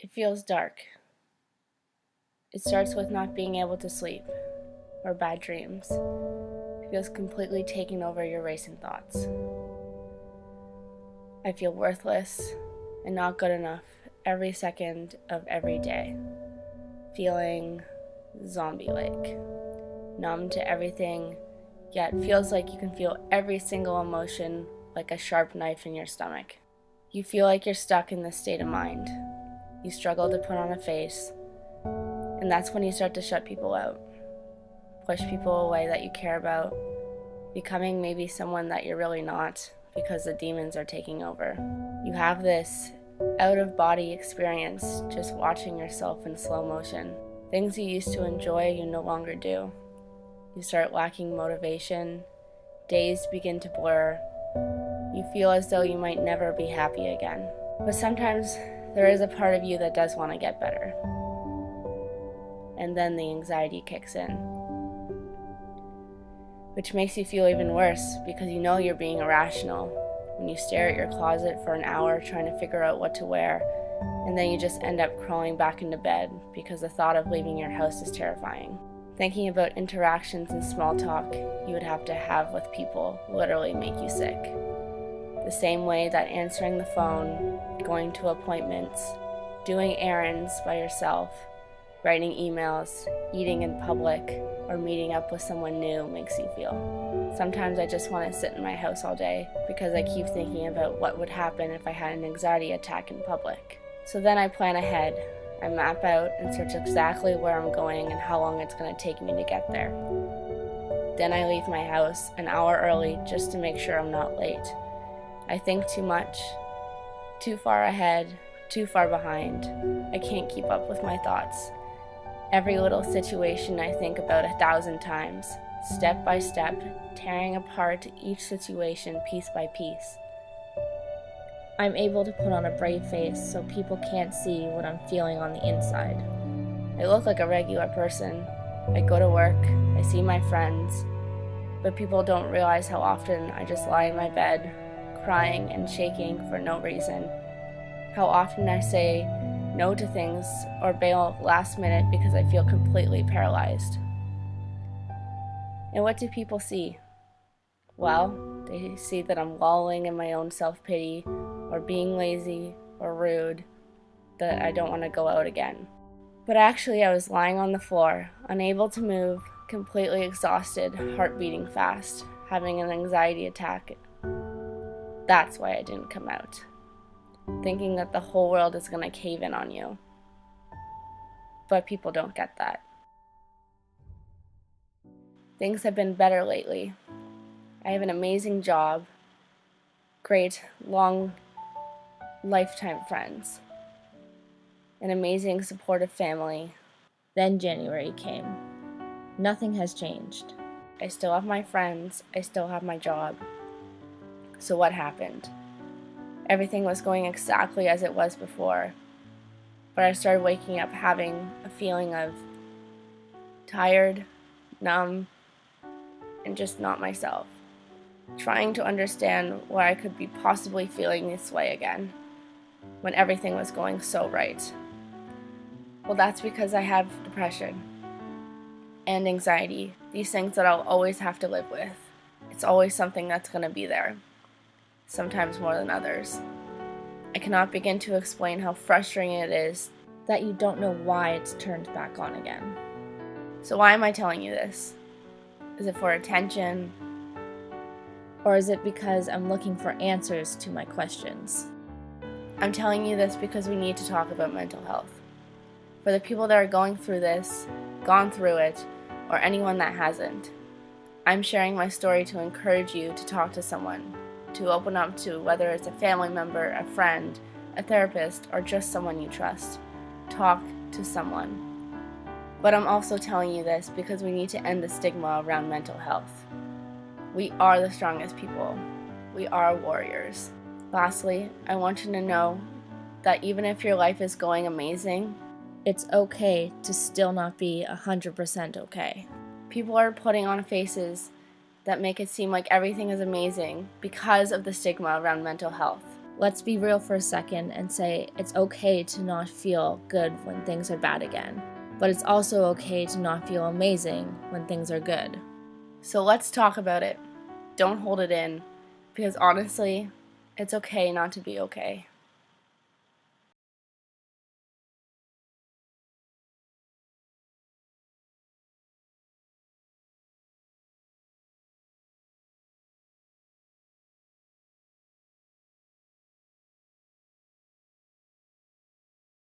It feels dark. It starts with not being able to sleep or bad dreams. It feels completely taking over your racing thoughts. I feel worthless and not good enough every second of every day. Feeling zombie-like, numb to everything, yet feels like you can feel every single emotion like a sharp knife in your stomach. You feel like you're stuck in this state of mind. You struggle to put on a face, and that's when you start to shut people out, push people away that you care about, becoming maybe someone that you're really not because the demons are taking over. You have this out-of-body experience just watching yourself in slow motion. Things you used to enjoy, you no longer do. You start lacking motivation. Days begin to blur. You feel as though you might never be happy again. But sometimes there is a part of you that does want to get better. And then the anxiety kicks in, which makes you feel even worse because you know you're being irrational when you stare at your closet for an hour trying to figure out what to wear, and then you just end up crawling back into bed because the thought of leaving your house is terrifying. Thinking about interactions and small talk you would have to have with people literally make you sick. The same way that answering the phone, going to appointments, doing errands by yourself, writing emails, eating in public, or meeting up with someone new makes you feel. Sometimes I just want to sit in my house all day because I keep thinking about what would happen if I had an anxiety attack in public. So then I plan ahead. I map out and search exactly where I'm going and how long it's going to take me to get there. Then I leave my house an hour early just to make sure I'm not late. I think too much, too far ahead, too far behind. I can't keep up with my thoughts. Every little situation I think about 1,000 times, step by step, tearing apart each situation piece by piece. I'm able to put on a brave face so people can't see what I'm feeling on the inside. I look like a regular person. I go to work, I see my friends, but people don't realize how often I just lie in my bed, crying and shaking for no reason. How often I say no to things or bail last minute because I feel completely paralyzed. And what do people see? Well, they see that I'm wallowing in my own self-pity or being lazy or rude, that I don't want to go out again. But actually I was lying on the floor, unable to move, completely exhausted, heart beating fast, having an anxiety attack. That's why I didn't come out. Thinking that the whole world is going to cave in on you. But people don't get that. Things have been better lately. I have an amazing job, great, long, lifetime friends, an amazing, supportive family. Then January came. Nothing has changed. I still have my friends, I still have my job. So what happened? Everything was going exactly as it was before, but I started waking up having a feeling of tired, numb, and just not myself. Trying to understand why I could be possibly feeling this way again, when everything was going so right. Well, that's because I have depression and anxiety, these things that I'll always have to live with. It's always something that's going to be there, sometimes more than others. I cannot begin to explain how frustrating it is that you don't know why it's turned back on again. So why am I telling you this? Is it for attention? Or is it because I'm looking for answers to my questions? I'm telling you this because we need to talk about mental health. For the people that are going through this, gone through it, or anyone that hasn't, I'm sharing my story to encourage you to talk to someone, to open up to, whether it's a family member, a friend, a therapist, or just someone you trust. Talk to someone. But I'm also telling you this because we need to end the stigma around mental health. We are the strongest people. We are warriors. Lastly, I want you to know that even if your life is going amazing, it's okay to still not be 100% okay. People are putting on faces that make it seem like everything is amazing because of the stigma around mental health. Let's be real for a second and say it's okay to not feel good when things are bad again, but it's also okay to not feel amazing when things are good. So let's talk about it. Don't hold it in, because honestly, it's okay not to be okay.